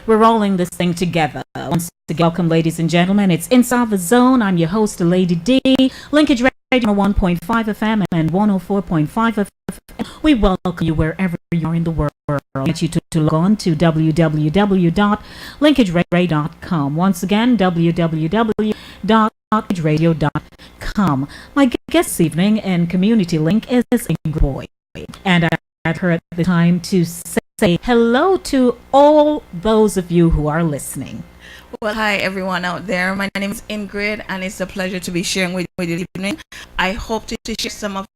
We're rolling this thing together. Once again, welcome, ladies and gentlemen. It's Inside the Zone. I'm your host, Lady D. Linkage Radio 1.5 FM and 104.5 FM. We welcome you wherever you are in the world. I get you to log on to www.linkageradio.com. Once again, www.linkageradio.com. My guest this evening in Community Link is Ingrid Boyd. And I had her at the time to say hello to all those of you who are listening. Well, hi everyone out there. My name is Ingrid, and it's a pleasure to be sharing with you this evening. I hope to share some of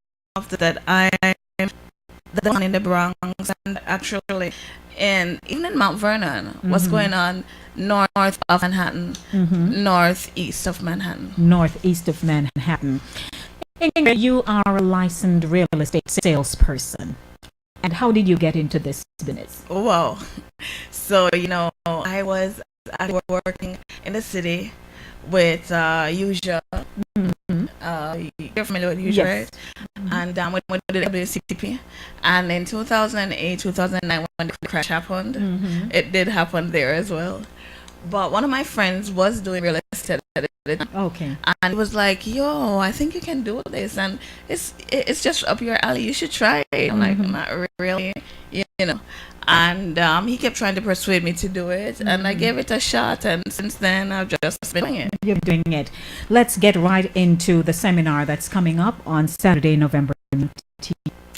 that I am the one in the Bronx, and actually even in Mount Vernon. What's going on north of Manhattan, northeast of Manhattan. Northeast of Manhattan. Ingrid, you are a licensed real estate salesperson. And how did you get into this business? Oh, wow. So, I was working in the city with Uja. You're familiar with Uja, Yes. right? And with the WCTP. And in 2008, 2009, when the crash happened, it did happen there as well. But one of my friends was doing real estate at the time. Okay. And he was like, yo, I think you can do this. And it's just up your alley. You should try it. I'm like, not really, And he kept trying to persuade me to do it. And I gave it a shot. And since then, I've just been doing it. You're doing it. Let's get right into the seminar that's coming up on Saturday, November 19th.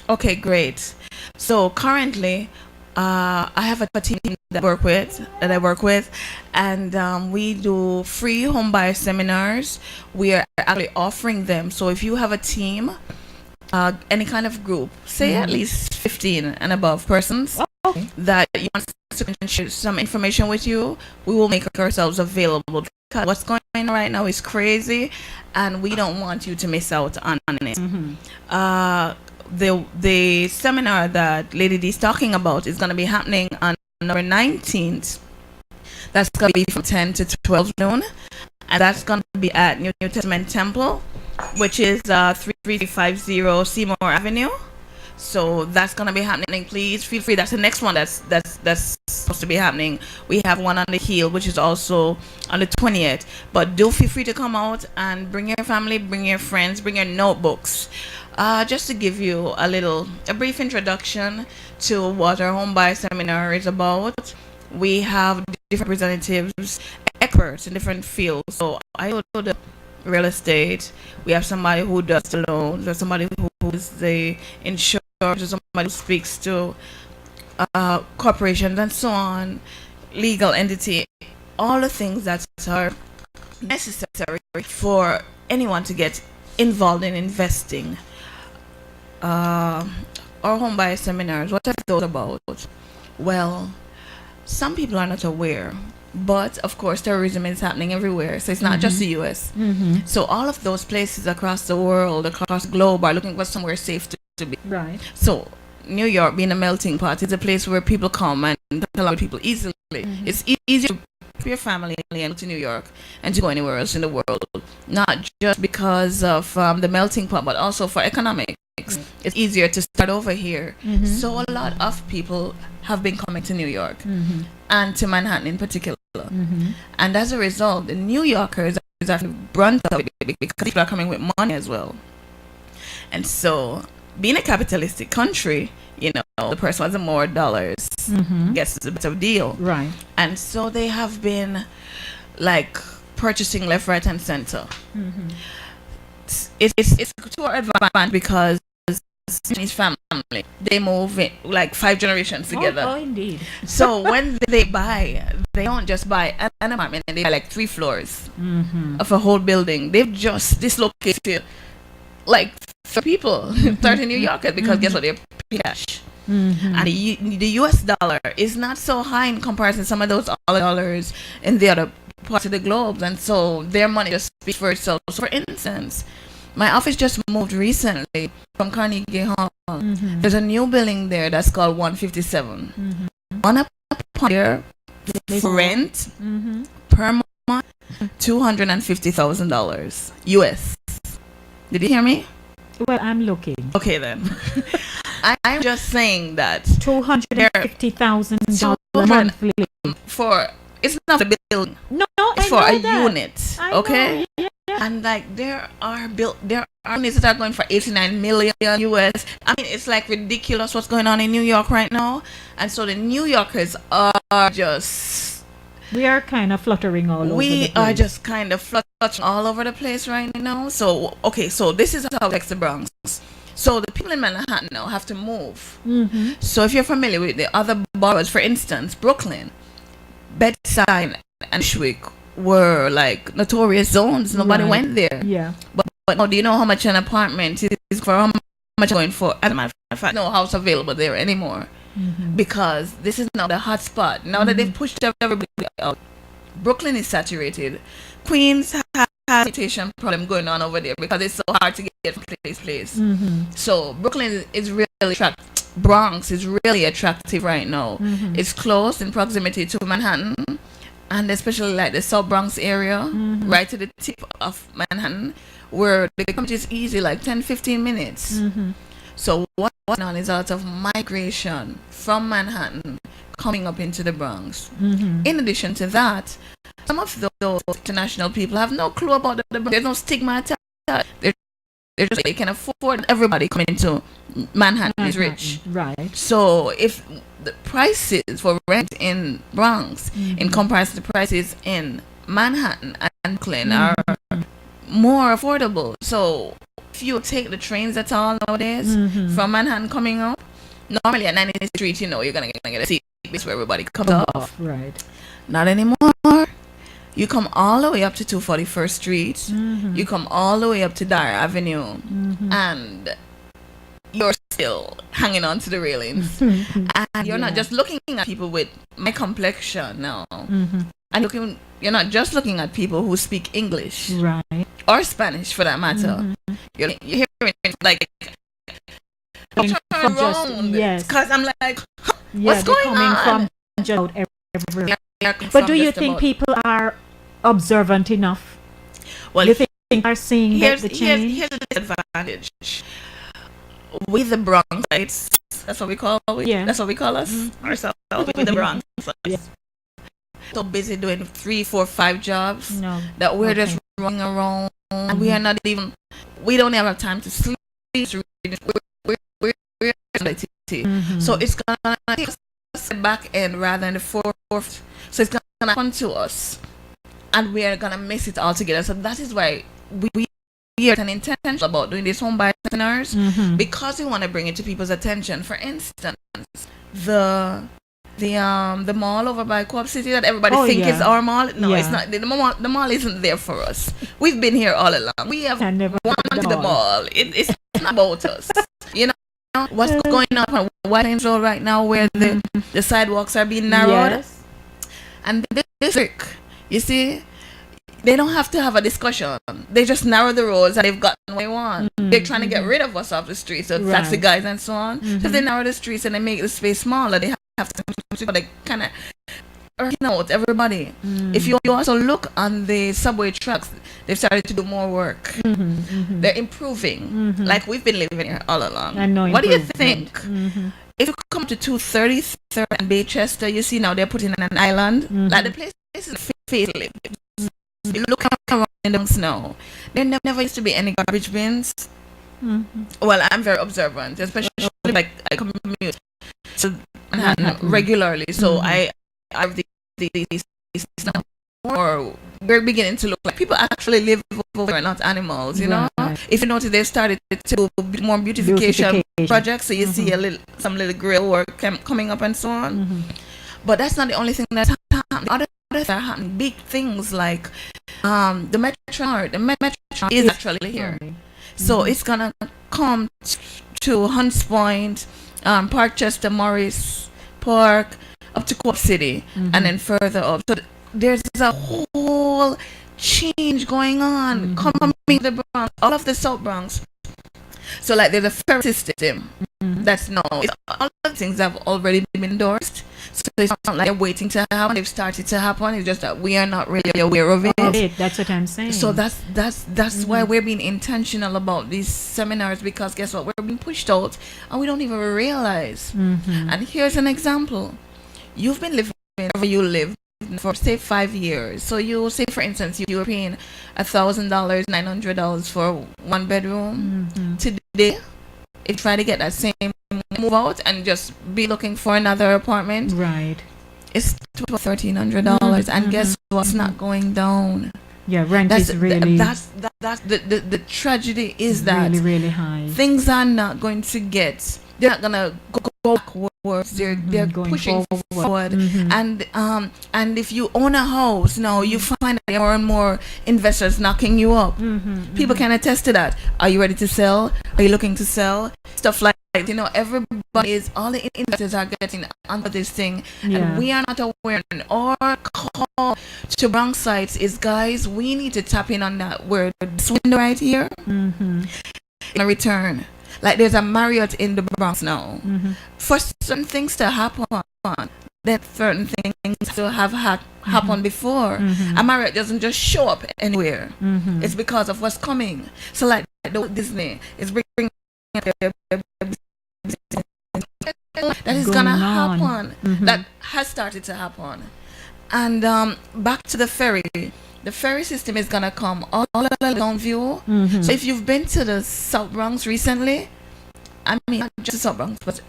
Okay, great. So currently, I have a team that I work with, and we do free home buyer seminars. We are actually offering them. So if you have a team, any kind of group, say at least 15 and above persons, that you want us to share some information with you, we will make ourselves available. Because what's going on right now is crazy, and we don't want you to miss out on it. The seminar that Lady D is talking about is going to be happening on November 19th. That's going to be from 10 to 12 noon. And that's going to be at New Testament Temple, which is 3350 Seymour Avenue. So that's going to be happening. Please feel free. That's the next one that's supposed to be happening. We have one on the Hill, which is also on the 20th. But do feel free to come out and bring your family, bring your friends, bring your notebooks. Just to give you a brief introduction to what our home buyer seminar is about. We have different representatives, experts in different fields. So I go to the real estate. We have somebody who does the loans. There's somebody who is the insurance. There's somebody who speaks to corporations and so on, legal entity, all the things that are necessary for anyone to get involved in investing. Our home buyer seminars, what are those about? Well, some people are not aware, but of course terrorism is happening everywhere, so it's not just the US. So all of those places across the world, across the globe, are looking for somewhere safe to be. Right. So New York, being a melting pot, is a place where people come and talk a lot of people easily. It's easier to for your family and go to New York and to go anywhere else in the world, not just because of the melting pot, but also for economics. It's easier to start over here. So a lot of people have been coming to New York and to Manhattan in particular. And as a result, the New Yorkers are actually brunt of it because people are coming with money as well. And so, being a capitalistic country, the person with more dollars gets a better deal. Right. And so they have been like purchasing left, right, and center. It's to our advantage because his family, they move in like 5 generations together. Oh, indeed. So when they buy, they don't just buy an apartment, and they buy like 3 floors of a whole building. They've just dislocated like 30 people, 30 New Yorkers, because guess what? They're cash. And the US dollar is not so high in comparison to some of those other dollars in the other parts of the globe, and so their money just speaks for itself. So for instance, my office just moved recently from Carnegie Hall. There's a new building there that's called 157. One upon there, rent per month, $250,000 US. Did you hear me? Well, I'm looking. Okay then. I'm just saying that $250,000 monthly for, it's not a building. No, It's I for know a that. unit. I Okay. know, yeah. And like there are units that are going for 89 million US. I mean, it's like ridiculous what's going on in New York right now. And so the New Yorkers are just, We are kind of fluttering all over the we place. are just kind of fluttering all over the place right now. So okay, so this is how it affects the Bronx. So the people in Manhattan now have to move. Mm-hmm. So if you're familiar with the other boroughs, for instance, Brooklyn, Bed-Stuy, and Bushwick were like notorious zones. Nobody Right. went there. Yeah. But now, do you know how much an apartment is for? How much going for? As a matter of fact, no house available there anymore Mm-hmm. because this is now the hot spot. Now that they've pushed everybody out, Brooklyn is saturated. Queens has a sanitation problem going on over there because it's so hard to get from place to place. Mm-hmm. So Brooklyn is really attractive. Bronx is really attractive right now. Mm-hmm. It's close in proximity to Manhattan, and especially like the South Bronx area, Mm-hmm. right to the tip of Manhattan, where the commute is easy, like 10-15 minutes. Mm-hmm. So what's going on is a lot of migration from Manhattan coming up into the Bronx. Mm-hmm. In addition to that, some of those international people have no clue about the Bronx. There's no stigma attached. They're just, they can afford everybody coming to Manhattan is rich. Right. So if the prices for rent in Bronx in comparison to prices in Manhattan and Brooklyn are more affordable. So if you take the trains at all nowadays from Manhattan coming up, normally at 19th Street, you know, you're gonna get a seat where everybody comes off. Right. Not anymore. You come all the way up to 241st Street. Mm-hmm. You come all the way up to Dyer Avenue, and you're still hanging on to the railings. And you're not just looking at people with my complexion now. Mm-hmm. And you're not just looking at people who speak English Right. or Spanish for that matter. You're hearing like Coming turn from just- around, yes. because I'm like, Yeah, what's they're going coming on? from just out everywhere. But But do you think people are observant enough? Well, You think are seeing here's the change? here's the disadvantage. With the Bronxites, that's what we call Yeah. that's what we call us ourselves. With the Bronx, Yeah. so busy doing 3, 4, 5 jobs No. that we're Okay. just running around, and we are not even. We don't even have time to sleep. We're so it's gonna take us to the back end rather than the fourth. So it's gonna happen to us, and we are gonna miss it altogether. So that is why we are an intention about doing these home buyer seminars, because we want to bring it to people's attention. For instance, the mall over by Co-op City that everybody Oh, think yeah. is our mall. No, Yeah. it's not. The mall isn't there for us. We've been here all along. We have I never gone heard to the the mall. mall. It's not about us. You know what's going on on White Plains Road right now, where the sidewalks are being narrowed, Yes. and this district, you see, they don't have to have a discussion. They just narrow the roads and they've gotten what they want. They're trying to get rid of us off the streets, so taxi Right. guys and so on. So if they narrow the streets and they make the space smaller, they have to they kind of out everybody. If you also look on the subway tracks, they've started to do more work. They're improving, like we've been living here all along. I know What do you improvement. think? If you come to 233rd and Baychester, you see now they're putting in an island. Like the place is facelift. You look around in the snow. There never used to be any garbage bins. Well, I'm very observant, especially like I commute to Manhattan regularly, so I have these now. Or we're beginning to look like people actually live over there, not animals. You know, Right. if you notice, they've started to do more beautification projects. So you see some little grill work coming up and so on. But that's not the only thing that's happening. Other things are happening. Big things like the Metro. The Metro is actually here. So it's gonna come to Hunts Point, Parkchester, Morris Park, up to Co-op City, and then further up. So there's a whole change going on coming to the Bronx, all of the South Bronx. So like there's a ferry system that's no, all of the things have already been endorsed. So it's not like they're waiting to happen. They've started to happen. It's just that we are not really aware of it. That's what I'm saying. So that's why we're being intentional about these seminars, because guess what? We're being pushed out and we don't even realize. And here's an example. You've been living wherever you live for say 5 years. So you say, for instance, you were paying $1,000, $900 for one bedroom. Today, if you try to get that same move out and just be looking for another apartment, Right. it's $1,300, and guess what's not going down? Yeah, rent That's is really that's the tragedy is that really, really high. things are not going to get. They're not gonna go backwards. They're Going pushing forward. Mhm. And if you own a house now, you find that more and more investors knocking you up. People can attest to that. Are you ready to sell? Are you looking to sell? Stuff like that. Everybody is, all the investors are getting onto this thing, Yeah. and we are not aware. And our call to Bronx sites is, guys, we need to tap in on that word, this window right here, in a return. Like there's a Marriott in the Bronx now. For certain things to happen, then certain things to have happened before. A Marriott doesn't just show up anywhere. It's because of what's coming. So like the Disney is bringing that is gonna Going on. happen. That has started to happen. And back to the ferry. The ferry system is gonna come all along View. So if you've been to the South Bronx recently, I mean not just the South Bronx, but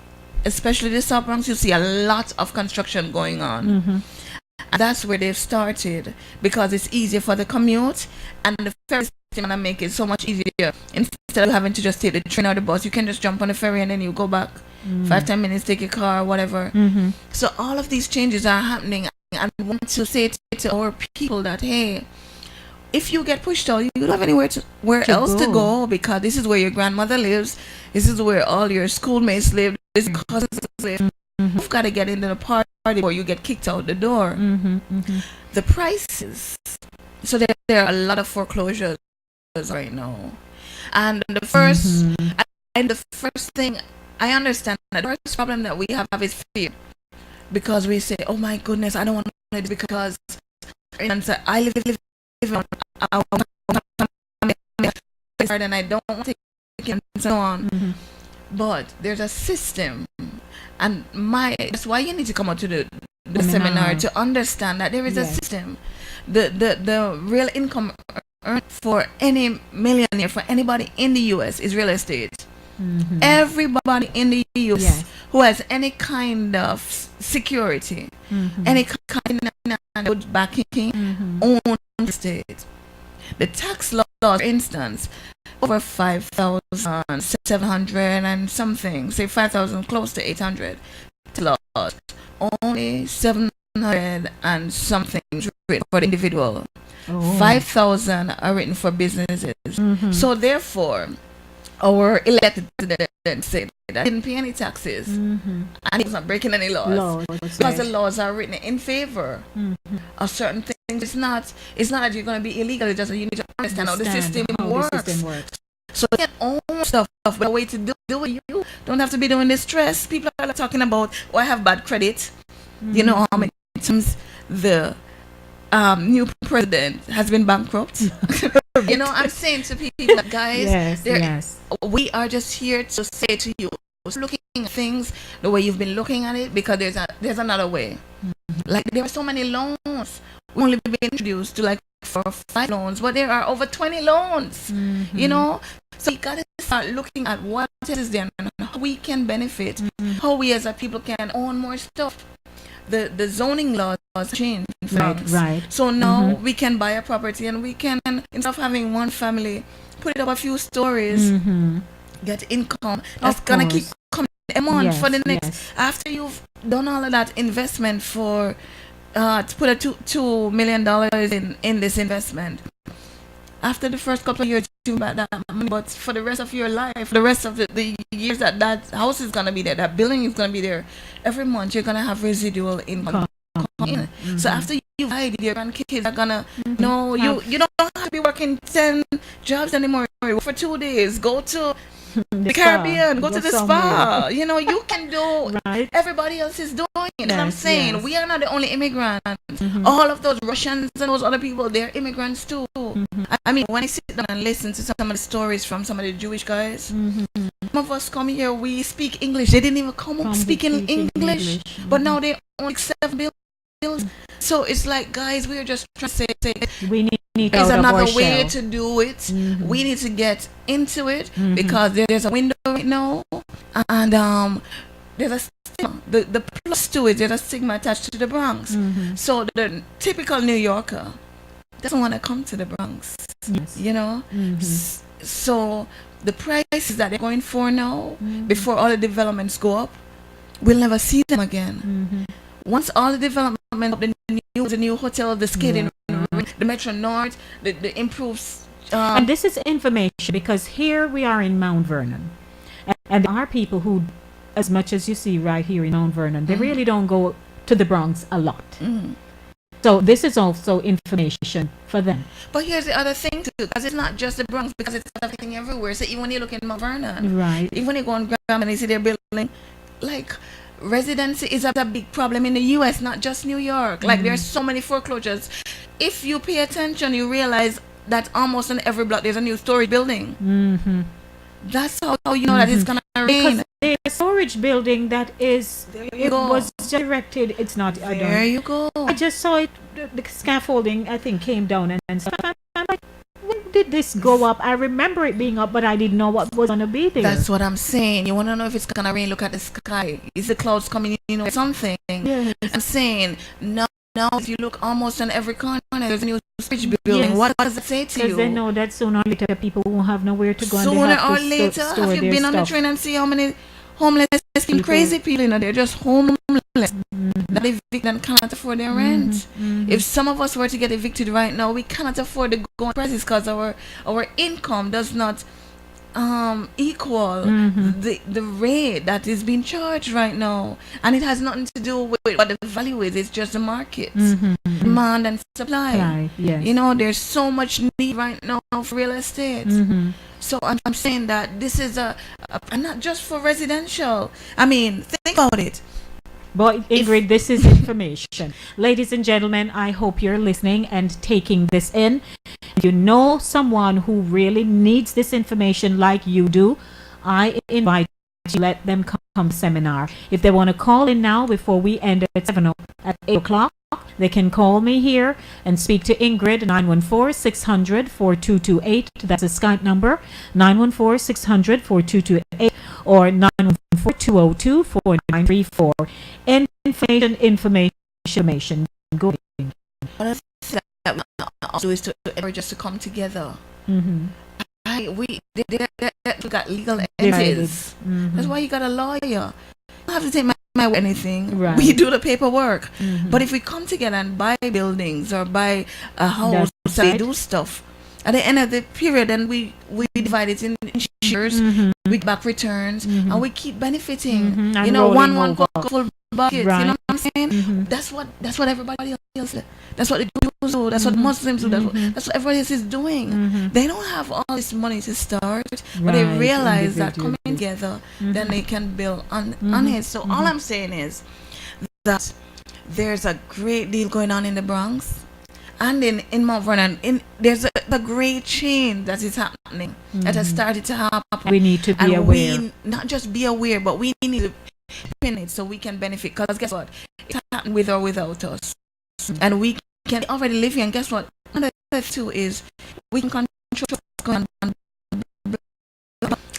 especially the South Bronx, you see a lot of construction going on. And that's where they've started, because it's easier for the commute, and the ferry system gonna make it so much easier. Instead of having to just take the train or the bus, you can just jump on the ferry and then you go back 5-10 minutes, take your car, whatever. So all of these changes are happening, and I want to say to our people that, hey, if you get pushed out, you don't have anywhere else to go, because this is where your grandmother lives, this is where all your schoolmates live, this is your cousins live. You've got to get into the party before you get kicked out the door. The prices. So there are a lot of foreclosures right now, and the first thing, I understand that the first problem that we have is fear, because we say, oh my goodness, I don't want to do it, because I live on and I don't want to take it, and so on. But there's a system, and that's why you need to come out to the seminar to understand that there is a system. The real income earned for any millionaire, for anybody in the US, is real estate. Everybody in the US who has any kind of security, any kind of backing, own estate. The tax law, for instance, over 5,700 and something, say 5,000, close to 800 laws, only 700 and something written for the individual. 5,000 are written for businesses. So therefore, our elected president said that he didn't pay any taxes, and he was not breaking any laws, because the laws are written in favor of certain things. It's not that you're going to be illegal. It's just that you need to understand how the system works. So you can own stuff, but the way to do it, you don't have to be doing this stress. People are talking about, oh, I have bad credit. You know how many times the new president has been bankrupt? I'm saying to people, guys, we are just here to say to you, looking at things the way you've been looking at it, because there's another way. Like, there are so many loans. We've only been introduced to like 4 or 5 loans, but there are over 20 loans. So you gotta start looking at what is there and how we can benefit, how we as a people can own more stuff. The zoning laws changed in France. So now we can buy a property, and we can, instead of having one family, put it up a few stories, get income that's gonna keep coming a month for the next. After you've done all of that investment for to put a $2 million in this investment, after the first couple of years, you about that money, but for the rest of your life, the rest of the years that house is gonna be there, that building is gonna be there, every month you're gonna have residual income. So after you died, your grandkids are gonna no, you don't have to be working 10 jobs anymore. For 2 days, go to the Caribbean, go to the spa. You can do everybody else is doing it. And I'm saying we are not the only immigrants. All of those Russians and those other people, they're immigrants too. I mean, when I sit down and listen to some of the stories from some of the Jewish guys, some of us come here, we speak English. They didn't even come up speaking English, but now they own like 7 billion. So it's like, guys, we're just trying to say We need there's out of another our way shell. to do it. Mhm. We need to get into it Mhm. because there's a window right now, and there's a stigma. The plus to it, there's a stigma attached to the Bronx. Mhm. So the typical New Yorker doesn't want to come to the Bronx, Yes. you know. Mhm. So the prices that they're going for now, Mhm. before all the developments go up, we'll never see them again. Mhm. Once all the development, the new hotel, the skating, the Metro North, the improves. And this is information because here we are in Mount Vernon. And there are people who, as much as you see right here in Mount Vernon, they really don't go to the Bronx a lot. So this is also information for them. But here's the other thing too, because it's not just the Bronx, because it's everything everywhere. So even when you look in Mount Vernon, Right. even when you go on Graham and you see they're building, like, residency is a big problem in the U.S., not just New York. Like, there's so many foreclosures. If you pay attention, you realize that almost on every block there's a new storage building. Mm-hmm. That's how you know that it's gonna rain. Because the storage building that is, There you it go. was directed, it's not, I There don't, you go. I just saw it, the scaffolding, I think, came down and stuff. I'm like, when did this go up? I remember it being up, but I didn't know what was going to be there. That's what I'm saying. You want to know if it's gonna rain? Look at the sky. Is the clouds coming? You know something. Yes. I'm saying now. If you look almost on every corner, there's a new storage building. Yes. What does it say to you? Because they know that sooner or later people won't have nowhere to go and they Sooner have or to later, store have you their been on the stuff. train and see how many homeless, People. crazy people in there? They're just homeless. That evicted and cannot afford their rent. If some of us were to get evicted right now, we cannot afford to go on prices because our income does not equal the rate that is being charged right now, and it has nothing to do with what the value is. It's just the market, demand and supply. Right, yes. You know, there's so much need right now for real estate. So I'm saying that this is a not just for residential. I mean, think about it. But Ingrid, this is information. Ladies and gentlemen, I hope you're listening and taking this in. If you know someone who really needs this information like you do, I invite you to let them come to seminar. If they want to call in now before we end at 8 o'clock, they can call me here and speak to Ingrid, 914-600-4228. That's a Skype number, 914-600-4228 or 914-202-4934. Information. Go. One of the things that we also is to encourage us to come together. We got legal entities. That's why you got a lawyer. You don't have to take my word for anything. Right. We do the paperwork. But if we come together and buy buildings or buy a house, That's and right. do stuff, at the end of the period, then we divide it in shares, we get back returns, and we keep benefiting. And You know, rolling one over. full bucket. Right. You know what I'm saying? That's what everybody else. That's what the Jews do. That's what Muslims do. That's what everybody else is doing. They don't have all this money to start, but they Right, realize that individually. coming together, then they can build on it. So all I'm saying is that there's a great deal going on in the Bronx. And in Mount Vernon, there's a great change that is happening, that has started to happen. We need to be and aware. we not just be aware, but we need to pin it so we can benefit. Because guess what? It's happening with or without us. And we can already live here. And guess what? Another too is we can control what's going on.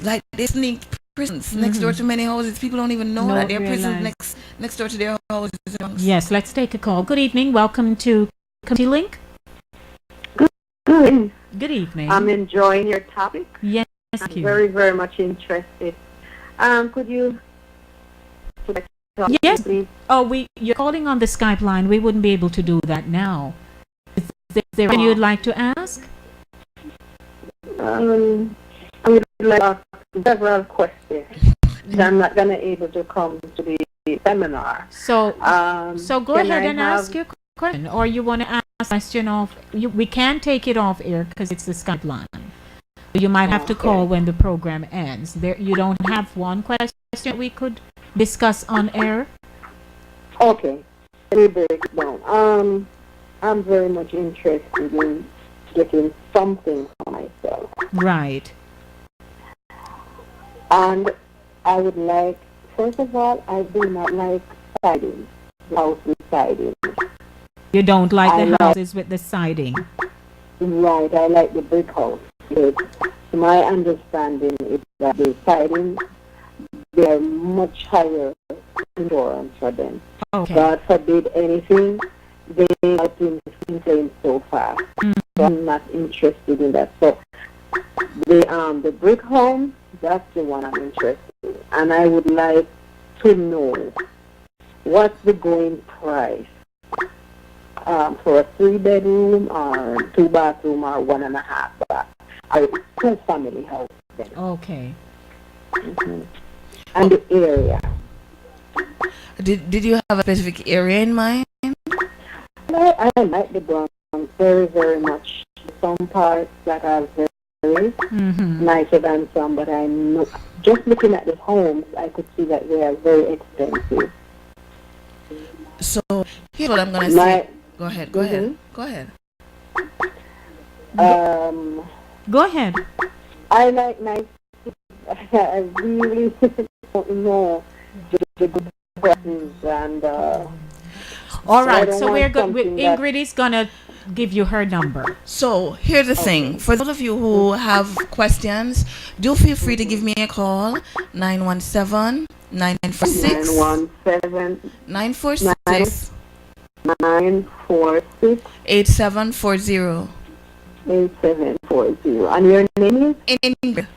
Like they sneak prisons next door to many houses. People don't even know Don't that there are prisons realize. next door to their houses. Yes, let's take a call. Good evening. Welcome to Community Link. Good. Good evening. I'm enjoying your topic. Yes, I'm thank you. very, very much interested. Could I talk, Yes. please? Oh, you're calling on the Skype line. We wouldn't be able to do that now. Is there anything you'd like to ask? I would like to ask several questions. I'm not going to able to come to the seminar. So go can ahead I and ask your question, or you want to ask a question off. We can take it off air because it's the Skype line. You might have to call when the program ends. You don't have one question we could discuss on air. Okay. Let me break it down. I'm very much interested in getting something for myself. Right. And I would like, first of all, I do not like siding, house with siding. You don't like I the like- houses with the siding. Right, I like the brick house. But my understanding is that the siding, they're much higher insurance for them. Okay. God forbid anything, they have been playing so far. So I'm not interested in that. So the brick home, that's the one I'm interested in. And I would like to know what's the going price for a 3-bedroom or 2-bathroom or 1.5 bath. Or 2-family house then. Okay. And the area. Did you have a specific area in mind? I like the Bronx very, very much. Some parts that are very nicer than some, but I know, just looking at the homes, I could see that they are very expensive. So here's what I'm gonna say. Go ahead. Go ahead. Go ahead. Go ahead. I like nice. I really don't know the good prices and. All I right. don't So want we're good. something that- Ingrid is gonna give you her number. So here's the thing. For those of you who have questions, do feel free to give me a call. 917-946. 917 946 8740. 8740. And your name is? In English.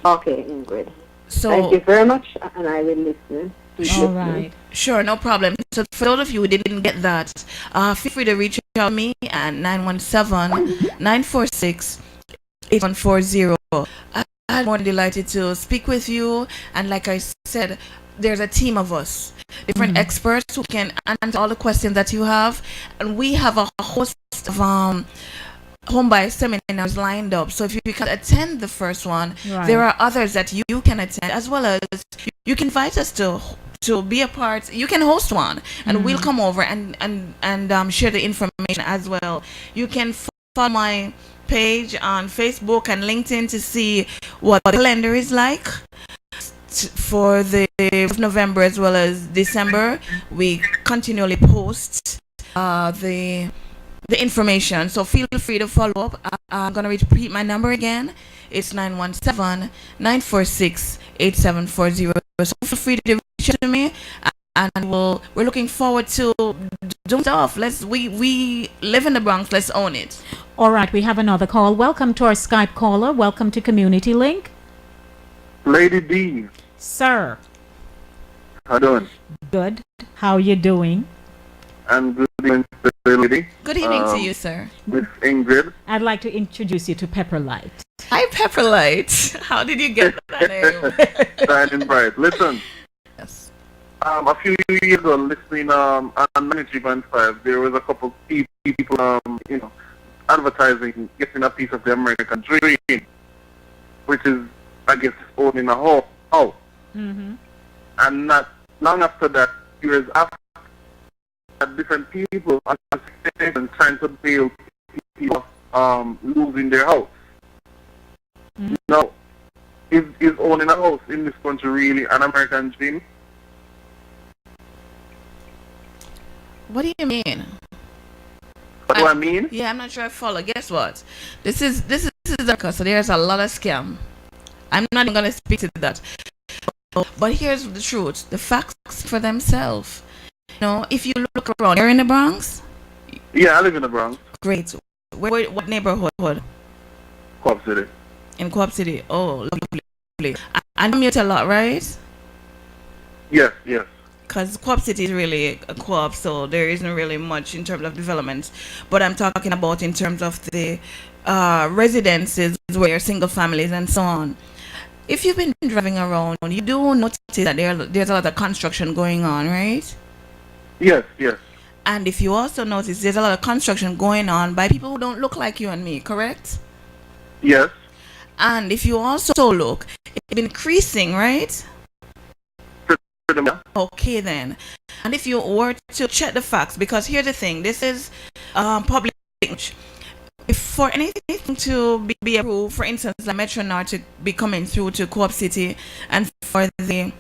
Okay, Ingrid. So Thank you very much, and I will listen. All right. sure, no problem. So for those of you who didn't get that, feel free to reach out to me at 917-946-8140. I'm more than delighted to speak with you. And like I said, there's a team of us, different experts who can answer all the questions that you have. And we have a host of home buyer seminars lined up. So if you can attend the first one, Right. there are others that you can attend, as well as you can invite us to be a part. You can host one, and we'll come over and share the information as well. You can follow my page on Facebook and LinkedIn to see what the calendar is like for the November as well as December. We continually post the information, so feel free to follow up. I'm going to repeat my number again. It's 917-946-8740. So feel free to reach out to me, and we're looking forward to doing stuff. We live in the Bronx. Let's own it. All right. We have another call. Welcome to our Skype caller. Welcome to Community Link. Lady D, Sir. how doing? Good. How you doing? I'm good evening, lady. Good evening to you, sir. Miss Ingrid. I'd like to introduce you to Pepperlight. Hi, Pepperlight. How did you get that name? Shining bright. Listen, Yes. a few years ago, listening on 93.5, there was a couple people, advertising, getting a piece of the American dream, which is, I guess, owning a house. And not long after that, years after, different people are trying to bail people losing their house. Now, is owning a house in this country really an American dream? What do you mean? What do I mean? Yeah, I'm not sure I follow. Guess what? This is America, so there's a lot of scam. I'm not even gonna speak to that. But here's the truth: the facts for themselves. If you look around, you're in the Bronx. Yeah, I live in the Bronx, Great. What neighborhood? Co-op City. In Co-op City. Oh, lovely. I commute a lot, right? Yes. Because Co-op City is really a co-op, so there isn't really much in terms of development. But I'm talking about in terms of the residences where you're single families and so on. If you've been driving around, you do notice that there's a lot of construction going on, right? Yes. And if you also notice, there's a lot of construction going on by people who don't look like you and me, correct? Yes. And if you also look, it's been increasing, right? Okay, then. And if you were to check the facts, because here's the thing, this is public knowledge. If for anything to be approved, for instance, like Metro North to be coming through to Co-op City, and for the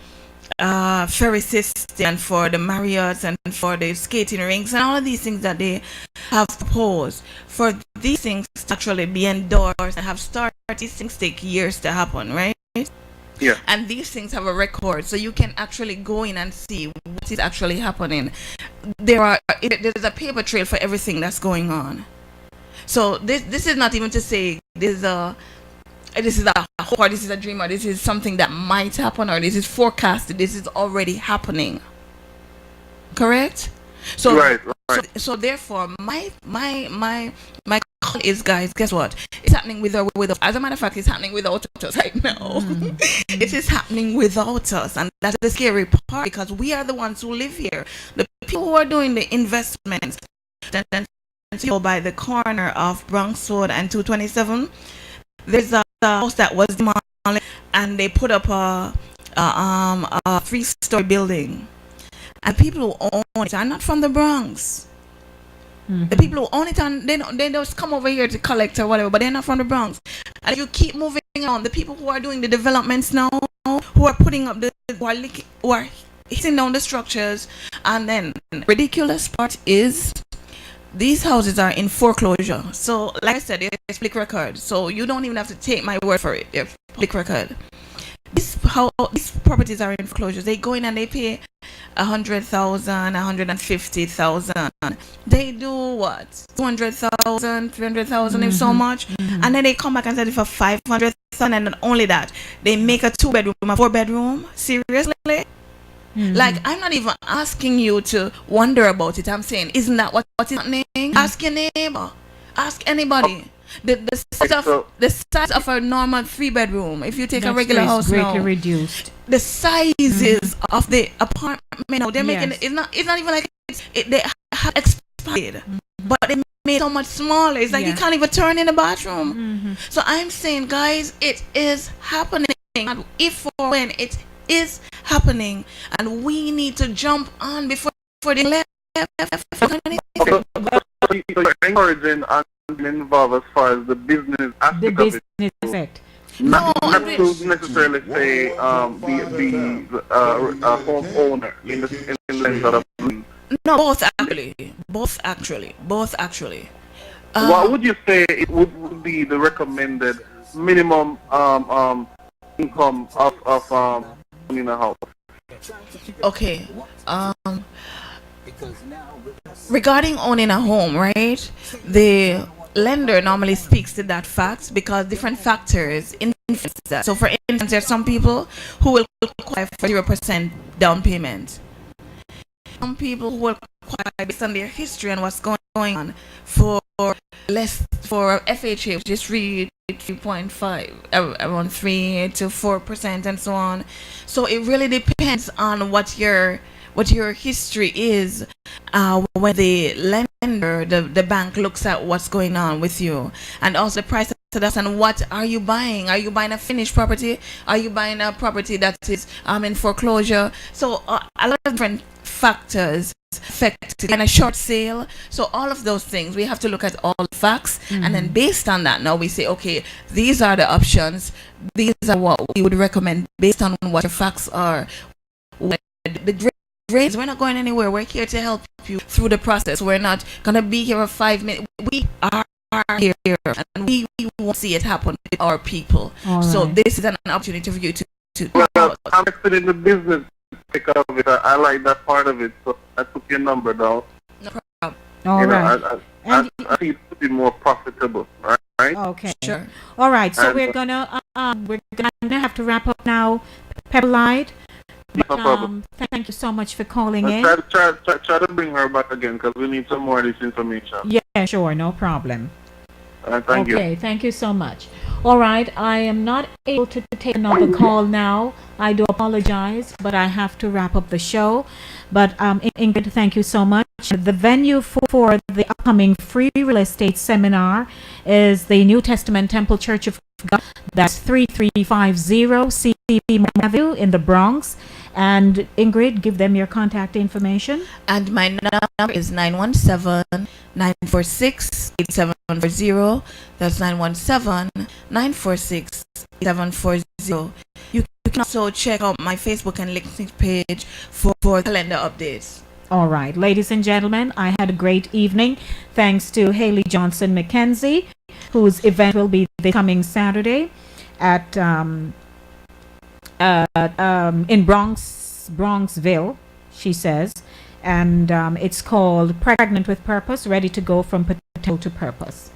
ferry system, for the Marriotts, and for the skating rinks, and all of these things that they have proposed, for these things to actually be endorsed and have started, these things take years to happen, right? Yeah. And these things have a record, so you can actually go in and see what is actually happening. There's a paper trail for everything that's going on. So this is not even to say this is a hope, or this is a dream, or this is something that might happen, or this is forecasted. This is already happening. Correct? So Right. so therefore, my call is, guys, guess what? It's happening with or without. As a matter of fact, it's happening without us right now. It is happening without us, and that's the scary part, because we are the ones who live here. The people who are doing the investments, by the corner of Bronx Road and 227, there's a house that was demolished, and they put up a 3-story building. And people who own it are not from the Bronx. The people who own it, and they just come over here to collect or whatever, but they're not from the Bronx. And you keep moving on. The people who are doing the developments now, who are putting up who are hitting down the structures, and then ridiculous part is these houses are in foreclosure. So, like I said, it's public record. So you don't even have to take my word for it. They're public record. These properties are in foreclosure. They go in and they pay 100,000, 150,000. They do what? 200,000, 300,000, if so much. And then they come back and sell it for 500,000, and not only that, they make a 2-bedroom, a 4-bedroom. Seriously? Like, I'm not even asking you to wonder about it. I'm saying, isn't that what is happening? Ask your neighbor. Ask anybody. The size of a normal 3-bedroom, if you take a regular house greatly now, reduced. the sizes of the apartment now, they're making it's not even like they have expanded, but they made it so much smaller. It's like you can't even turn in the bathroom. So I'm saying, guys, it is happening. And if or when it is happening, and we need to jump on before they left. So you're encouraging and involved as far as the business aspect The of business it. effect. Not No, to necessarily say the homeowner in the lens of the. No, both actually. What would you say it would be the recommended minimum income of owning a house? Okay. Regarding owning a home, right? The lender normally speaks to that fact because different factors influence that. So, for instance, there are some people who will qualify for 0% down payment. Some people who will qualify based on their history and what's going on for FHA, which is 3.5, around 3 to 4%, and so on. So it really depends on what your history is when the lender, the bank, looks at what's going on with you, and also the price of that, and what are you buying? Are you buying a finished property? Are you buying a property that is in foreclosure? So a lot of different factors affect it, and a short sale. So all of those things, we have to look at all the facts, and then based on that, now we say, okay, these are the options. These are what we would recommend based on what your facts are. The grades, we're not going anywhere. We're here to help you through the process. We're not gonna be here for 5 minutes. We are here, and we want to see it happen with our people. So this is an opportunity for you to. Well, I'm interested in the business pick of it. I like that part of it, so I took your number down. No problem. All right. I think it could be more profitable, right? Okay. Sure. All right. So And, we're gonna have to wrap up now, Pepperlight. No problem. Thank you so much for calling in. Try to bring her back again because we need some more of this information. Yeah, sure, no problem. Thank you. Okay, thank you so much. All right, I am not able to take another call now. I do apologize, but I have to wrap up the show. But Ingrid, thank you so much. The venue for the upcoming free real estate seminar is the New Testament Temple Church of God. That's 3350 CP Avenue in the Bronx. And Ingrid, give them your contact information. And my number is 917-946-8740. That's 917-946-8740. You can can also check out my Facebook and LinkedIn page for calendar updates. All right, ladies and gentlemen, I had a great evening thanks to Haley Johnson McKenzie, whose event will be this coming Saturday at in Bronxville, she says, and it's called Pregnant with Purpose, Ready to Go from Potential to Purpose.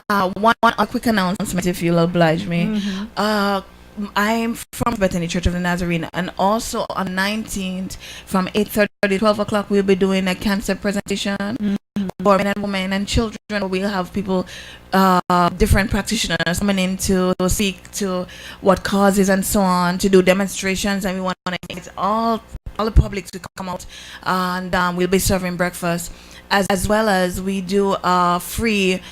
One quick announcement, if you'll oblige me. I'm from Bethany Church of the Nazarene, and also on 19th from 8:30 to 12 o'clock we'll be doing a cancer presentation for men and women and children. We'll have people, different practitioners coming in to speak to what causes and so on, to do demonstrations, and we want to get all the public to come out, and we'll be serving breakfast, as well as we do a free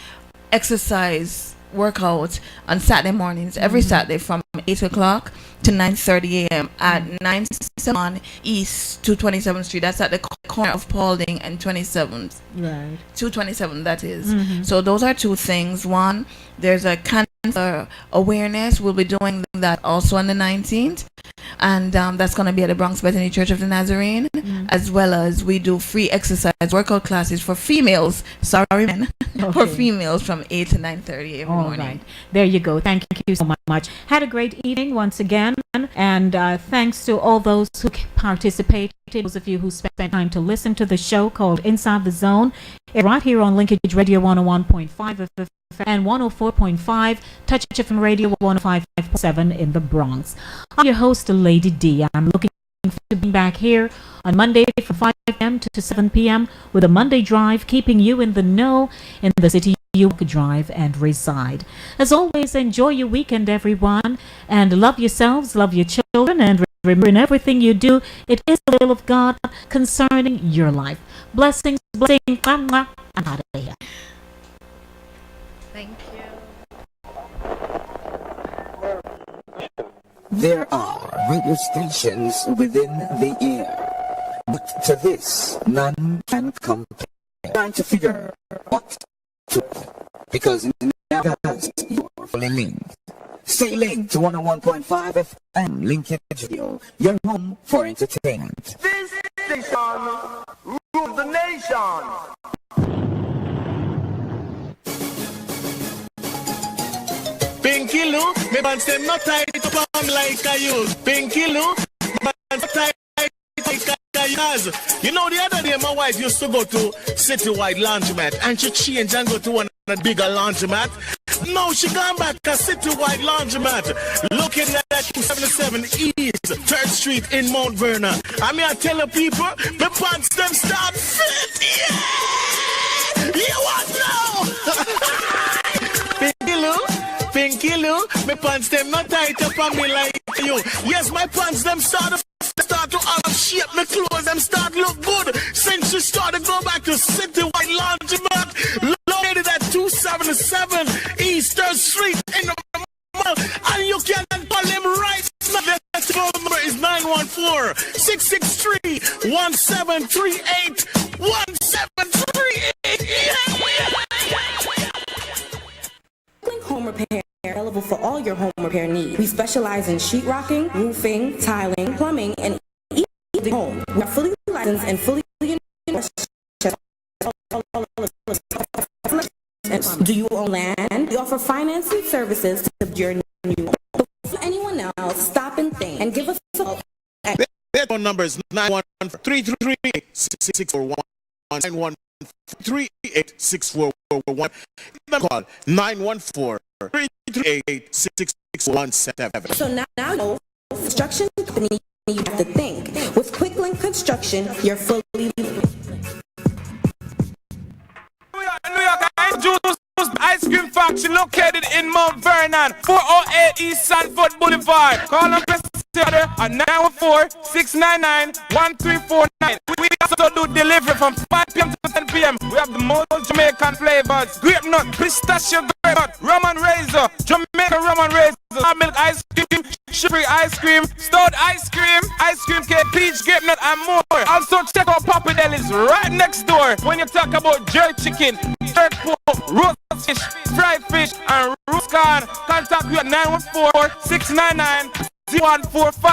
exercise workout on Saturday mornings, every Saturday from 8 o'clock to 9:30 a.m. at 971 East 227th Street. That's at the corner of Paulding and 27th. Right. 227, that is. So those are two things. One, there's a cancer awareness. We'll be doing that also on the 19th. And that's going to be at the Bronx Bethany Church of the Nazarene, as well as we do free exercise workout classes for females. Sorry, men. For females from 8 to 9:30 every morning. Right. There you go. Thank you so much. Had a great evening once again, and thanks to all those who participated, those of you who spent time to listen to the show called Inside the Zone, right here on Linkage Radio 101.5 and 104.5 Touch FM Radio 105.7 in the Bronx. I'm your host, Lady D. I'm looking to be back here on Monday from 5 p.m. to 7 p.m. with a Monday Drive, keeping you in the know in the city you could drive and reside. As always, enjoy your weekend, everyone, and love yourselves, love your children, and remember in everything you do, it is the will of God concerning your life. Blessings, blessings. I'm out of here. Thank you. There are radio stations within the air, but to this, none can compare. Trying to figure what to, because now you're fully linked. Stay linked to 101.5 FM Linkage Radio, your home for entertainment. This station rules the nation. Pinky Lou, me pants them not tight up on like I use. Pinky Lou, me pants tight like I use. You know, the other day my wife used to go to Citywide Laundromat and she changed and go to one of the bigger laundromat. Now she gone back to Citywide Laundromat, looking at that 277 East 3rd Street in Mount Vernon. I mean, I tell the people, the pants them start fit. Yeah! You want now? Pinky Lou? Pinky Lou, my pants them not tight up on me like you. Yes, my pants them start to out of shape. My clothes them start look good since you started go back to Citywide Laundromat, located at 277 East 3rd Street in the mall, and you can call them right now. The phone number is 914-663-1738. 1738. Home repair available for all your home repair needs. We specialize in sheetrocking, roofing, tiling, plumbing, and even home. We are fully licensed and fully Do you own land? We offer financing services to your new home. Before anyone else, stop and think and give us a call. Their phone number is 91338-6641. 91338-6441. Call 914-338-6617. So now you know, construction company, you have to think. With QuickLink Construction, you're fully. New York Juice Ice Cream Factory located in Mount Vernon, 408 East Sanford Boulevard. Call them at 914-699-1349. We also do delivery from 5 p.m. to 10 p.m. We have the most Jamaican flavors: grape nut, pistachio grape nut, rum and razor, Jamaican rum and razor, milk ice cream, sugary ice cream, stout ice cream cake, peach grape nut, and more. Also check out Papa Deli's right next door. When you talk about jerk chicken, jerk pork, roast fish, fried fish, and roast corn, contact me at 914-699 0145